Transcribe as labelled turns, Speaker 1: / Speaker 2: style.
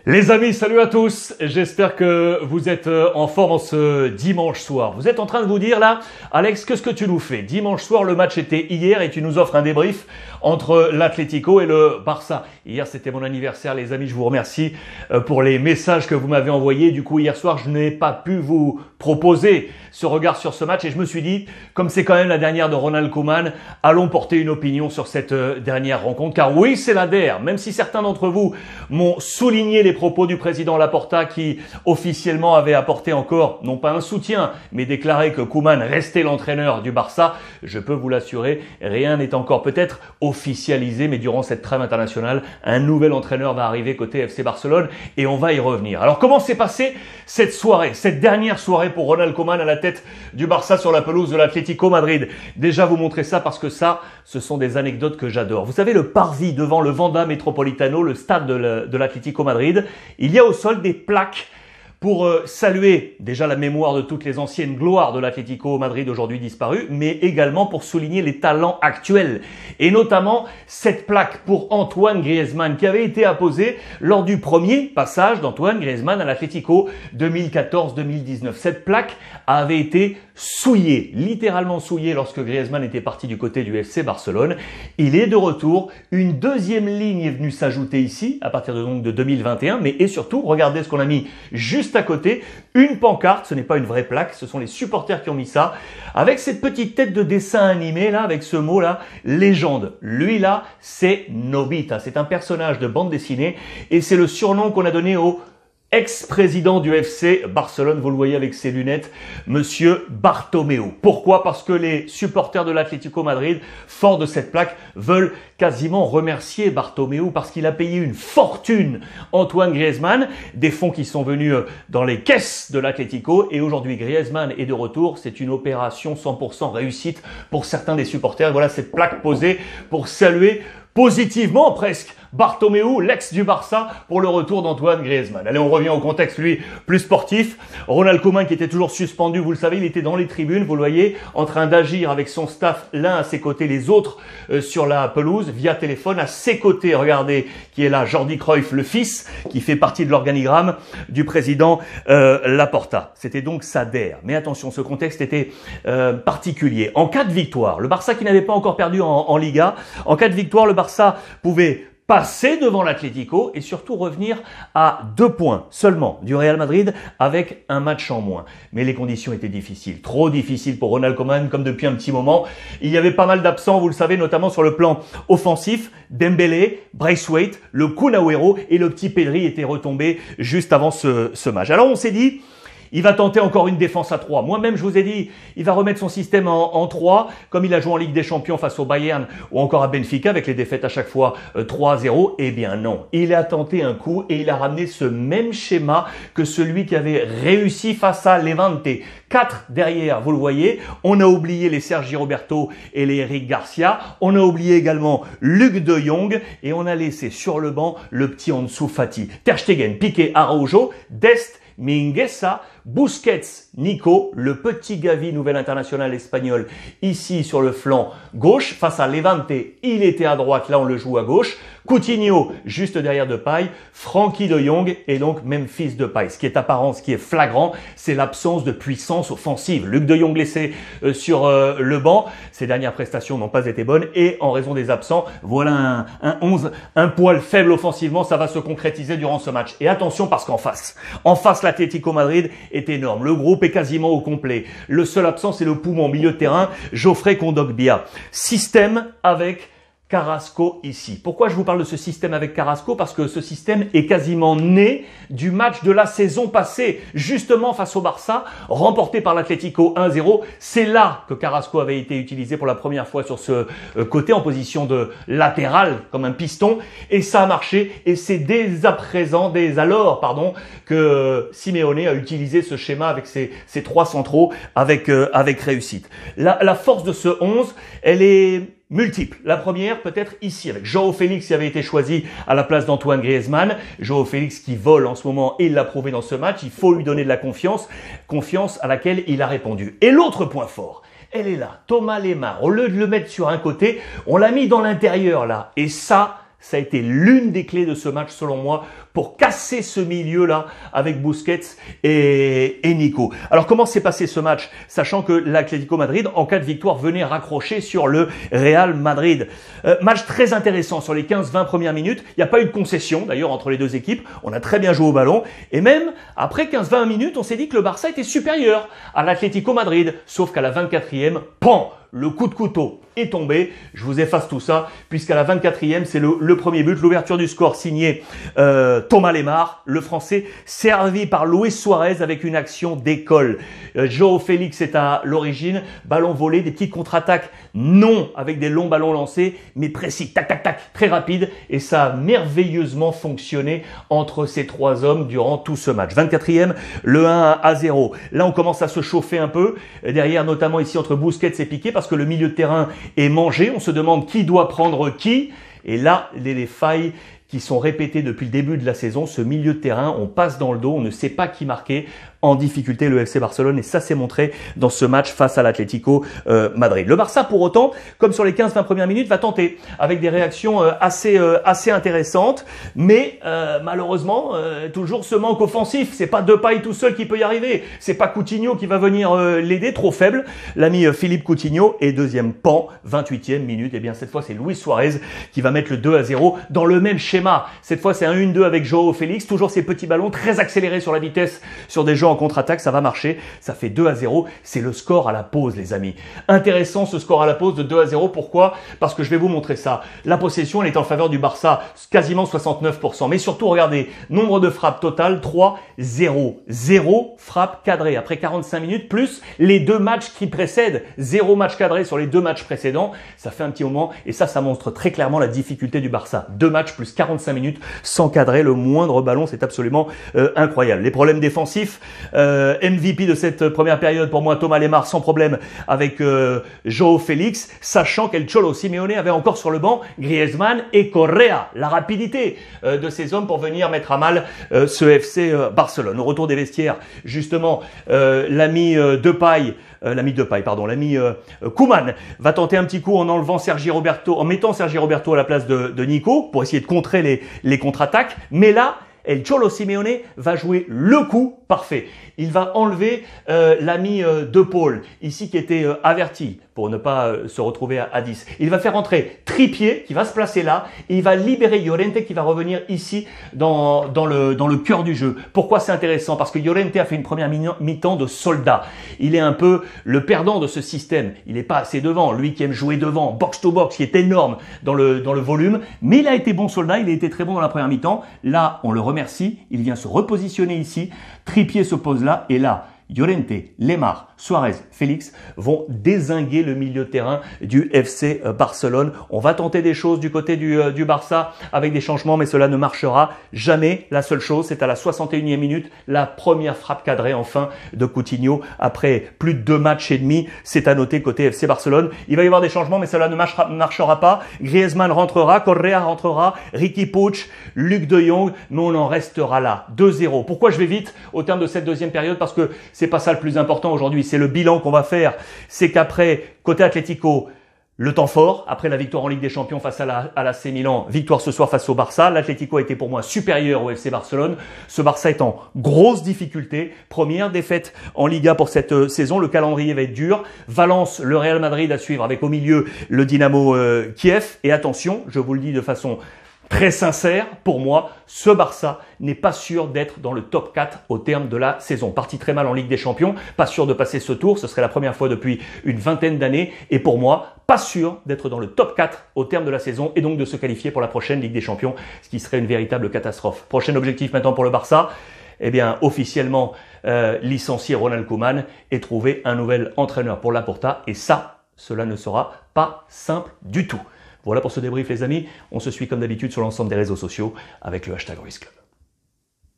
Speaker 1: Les amis, salut à tous. J'espère que vous êtes en forme en ce dimanche soir. Vous êtes en train de vous dire là, Alex, qu'est-ce que tu nous fais? Dimanche soir, le match était hier et tu nous offres un débrief entre l'Atlético et le Barça. Hier, c'était mon anniversaire, les amis. Je vous remercie pour les messages que vous m'avez envoyés. Du coup, hier soir, je n'ai pas pu vous proposer ce regard sur ce match et je me suis dit, comme c'est quand même la dernière de Ronald Koeman, allons porter une opinion sur cette dernière rencontre. Car oui, c'est la der. Même si certains d'entre vous m'ont souligné les propos du président Laporta qui officiellement avait apporté encore, non pas un soutien, mais déclaré que Koeman restait l'entraîneur du Barça, je peux vous l'assurer, rien n'est encore peut-être officialisé, mais durant cette trêve internationale, un nouvel entraîneur va arriver côté FC Barcelone et on va y revenir. Alors comment s'est passée cette soirée, cette dernière soirée pour Ronald Koeman à la tête du Barça sur la pelouse de l'Atlético Madrid? Déjà vous montrer ça parce que ça, ce sont des anecdotes que j'adore. Vous savez, le parvis devant le Wanda Metropolitano, le stade de l'Atlético Madrid, il y a au sol des plaques pour saluer déjà la mémoire de toutes les anciennes gloires de l'Atlético Madrid aujourd'hui disparues, mais également pour souligner les talents actuels. Et notamment cette plaque pour Antoine Griezmann qui avait été apposée lors du premier passage d'Antoine Griezmann à l'Atlético 2014-2019. Cette plaque avait été souillée, littéralement souillée lorsque Griezmann était parti du côté du FC Barcelone. Il est de retour. Une deuxième ligne est venue s'ajouter ici à partir de 2021, mais et surtout, regardez ce qu'on a mis juste à côté, une pancarte, ce n'est pas une vraie plaque, ce sont les supporters qui ont mis ça, avec cette petite tête de dessin animé là, avec ce mot là, légende. Lui là, c'est Nobita, c'est un personnage de bande dessinée et c'est le surnom qu'on a donné au ex-président du FC Barcelone, vous le voyez avec ses lunettes, Monsieur Bartomeu. Pourquoi? Parce que les supporters de l'Atlético Madrid, forts de cette plaque, veulent quasiment remercier Bartomeu parce qu'il a payé une fortune Antoine Griezmann, des fonds qui sont venus dans les caisses de l'Atlético et aujourd'hui Griezmann est de retour. C'est une opération 100% réussite pour certains des supporters. Voilà cette plaque posée pour saluer positivement presque Bartomeu, l'ex du Barça, pour le retour d'Antoine Griezmann. Allez, on revient au contexte, lui, plus sportif. Ronald Koeman qui était toujours suspendu, vous le savez, il était dans les tribunes, vous le voyez, en train d'agir avec son staff, l'un à ses côtés, les autres sur la pelouse, via téléphone. À ses côtés, regardez, qui est là, Jordi Cruyff, le fils, qui fait partie de l'organigramme du président Laporta. C'était donc sa der. Mais attention, ce contexte était particulier. En cas de victoire, le Barça qui n'avait pas encore perdu en Liga, en cas de victoire, le Barça pouvait passer devant l'Atlético et surtout revenir à 2 points seulement du Real Madrid avec un match en moins. Mais les conditions étaient difficiles, trop difficiles pour Ronald Koeman comme depuis un petit moment. Il y avait pas mal d'absents, vous le savez, notamment sur le plan offensif. Dembélé, Braithwaite, le Kun Agüero et le petit Pedri étaient retombés juste avant ce match. Alors on s'est dit, il va tenter encore une défense à 3. Moi-même, je vous ai dit, il va remettre son système en 3, comme il a joué en Ligue des Champions face au Bayern ou encore à Benfica avec les défaites à chaque fois 3-0. Eh bien non, il a tenté un coup et il a ramené ce même schéma que celui qui avait réussi face à Levante. 4 derrière, vous le voyez. On a oublié les Sergi Roberto et les Eric Garcia. On a oublié également Luc de Jong et on a laissé sur le banc le petit Ansu Fati. Ter Stegen, Piqué, Araujo, Dest, Mingueza, Busquets, Nico, le petit Gavi, nouvel international espagnol, ici sur le flanc gauche. Face à Levante, il était à droite, là on le joue à gauche. Coutinho, juste derrière Depay, Frenkie de Jong et donc Memphis Depay. Ce qui est apparent, ce qui est flagrant, c'est l'absence de puissance offensive. Luc de Jong laissé sur le banc. Ses dernières prestations n'ont pas été bonnes et en raison des absents, voilà un 11, un poil faible offensivement. Ça va se concrétiser durant ce match. Et attention parce qu'en face, l'Atlético Madrid est énorme. Le groupe est quasiment au complet. Le seul absent, c'est le poumon milieu de terrain, Geoffrey Kondogbia. Système avec Carrasco ici. Pourquoi je vous parle de ce système avec Carrasco? Parce que ce système est quasiment né du match de la saison passée, justement face au Barça, remporté par l'Atlético 1-0. C'est là que Carrasco avait été utilisé pour la première fois sur ce côté en position de latéral, comme un piston, et ça a marché. Et c'est dès alors, que Simeone a utilisé ce schéma avec ses 3 centraux avec réussite. La force de ce 11, elle est multiples. La première, peut-être ici, avec João Félix qui avait été choisi à la place d'Antoine Griezmann. João Félix qui vole en ce moment et il l'a prouvé dans ce match. Il faut lui donner de la confiance à laquelle il a répondu. Et l'autre point fort, elle est là. Thomas Lemar, au lieu de le mettre sur un côté, on l'a mis dans l'intérieur là. Et ça a été l'une des clés de ce match selon moi pour casser ce milieu-là avec Busquets et Nico. Alors comment s'est passé ce match, sachant que l'Atlético Madrid, en cas de victoire, venait raccrocher sur le Real Madrid. Match très intéressant sur les 15-20 premières minutes. Il n'y a pas eu de concession d'ailleurs entre les deux équipes. On a très bien joué au ballon. Et même après 15-20 minutes, on s'est dit que le Barça était supérieur à l'Atlético Madrid. Sauf qu'à la 24e, pan, le coup de couteau est tombé. Je vous efface tout ça, puisqu'à la 24e, c'est le premier but, l'ouverture du score signé Thomas Lemar, le Français, servi par Luis Suarez avec une action d'école. João Félix est à l'origine, ballon volé, des petites contre-attaques, non avec des longs ballons lancés, mais précis, tac, tac, tac, très rapide, et ça a merveilleusement fonctionné entre ces trois hommes durant tout ce match. 24e, le 1-0. Là, on commence à se chauffer un peu, derrière notamment ici entre Busquets et Piqué, parce que le milieu de terrain est mangé. On se demande qui doit prendre qui. Et là, les failles qui sont répétées depuis le début de la saison, ce milieu de terrain, on passe dans le dos, on ne sait pas qui marquer. En difficulté le FC Barcelone, et ça s'est montré dans ce match face à l'Atlético Madrid. Le Barça, pour autant, comme sur les 15-20 premières minutes, va tenter avec des réactions assez intéressantes, mais malheureusement, toujours ce manque offensif. C'est pas Depay tout seul qui peut y arriver. C'est pas Coutinho qui va venir l'aider, trop faible. L'ami Philippe Coutinho, et deuxième pan, 28e minute. Et bien cette fois, c'est Luis Suarez qui va mettre le 2-0 dans le même schéma. Cette fois, c'est un 1-2 avec João Félix. Toujours ces petits ballons très accélérés sur la vitesse, sur des gens en contre-attaque, ça va marcher, ça fait 2-0, c'est le score à la pause les amis. Intéressant ce score à la pause de 2-0, pourquoi? Parce que je vais vous montrer ça. La possession, elle est en faveur du Barça, quasiment 69%, mais surtout regardez, nombre de frappes totales, 3-0. 0 frappe cadrée après 45 minutes, plus les deux matchs qui précèdent, 0 match cadré sur les deux matchs précédents, ça fait un petit moment, et ça montre très clairement la difficulté du Barça. 2 matchs plus 45 minutes sans cadrer le moindre ballon, c'est absolument incroyable. Les problèmes défensifs, MVP de cette première période pour moi, Thomas Lemar sans problème avec João Félix, sachant qu'El Cholo Simeone avait encore sur le banc Griezmann et Correa, la rapidité de ces hommes pour venir mettre à mal ce FC Barcelone. Au retour des vestiaires, justement, l'ami Koeman va tenter un petit coup en enlevant en mettant Sergi Roberto à la place de Nico pour essayer de contrer les contre-attaques, mais là, El Cholo Simeone va jouer le coup parfait. Il va enlever l'ami De Paul, ici qui était averti pour ne pas se retrouver à 10. Il va faire entrer Trippier qui va se placer là et il va libérer Llorente qui va revenir ici dans le cœur du jeu. Pourquoi c'est intéressant? Parce que Llorente a fait une première mi-temps de soldat. Il est un peu le perdant de ce système. Il n'est pas assez devant. Lui qui aime jouer devant, box to box, qui est énorme dans le volume. Mais il a été bon soldat, il a été très bon dans la première mi-temps. Là, on le remercie. Il vient se repositionner ici. Trippier se pose là et là, Llorente, Lemar, Suarez, Félix vont dézinguer le milieu de terrain du FC Barcelone. On va tenter des choses du côté du Barça avec des changements, mais cela ne marchera jamais. La seule chose, c'est à la 61e minute, la première frappe cadrée enfin de Coutinho après plus de 2 matchs et demi. C'est à noter côté FC Barcelone. Il va y avoir des changements, mais cela ne marchera pas. Griezmann rentrera, Correa rentrera, Riqui Puig, Luc de Jong, mais on en restera là. 2-0. Pourquoi je vais vite au terme de cette deuxième période? Parce que c'est pas ça le plus important aujourd'hui, c'est le bilan qu'on va faire. C'est qu'après, côté Atlético, le temps fort, après la victoire en Ligue des Champions face à l'AC Milan, victoire ce soir face au Barça. L'Atlético a été pour moi supérieur au FC Barcelone. Ce Barça est en grosse difficulté. Première défaite en Liga pour cette saison. Le calendrier va être dur. Valence, le Real Madrid à suivre avec au milieu le Dynamo Kiev. Et attention, je vous le dis de façon très sincère, pour moi, ce Barça n'est pas sûr d'être dans le top 4 au terme de la saison. Parti très mal en Ligue des Champions, pas sûr de passer ce tour, ce serait la première fois depuis une vingtaine d'années. Et pour moi, pas sûr d'être dans le top 4 au terme de la saison et donc de se qualifier pour la prochaine Ligue des Champions, ce qui serait une véritable catastrophe. Prochain objectif maintenant pour le Barça, eh bien officiellement licencier Ronald Koeman et trouver un nouvel entraîneur pour Laporta. Et ça, cela ne sera pas simple du tout. Voilà pour ce débrief les amis, on se suit comme d'habitude sur l'ensemble des réseaux sociaux avec le hashtag Ruiz Club.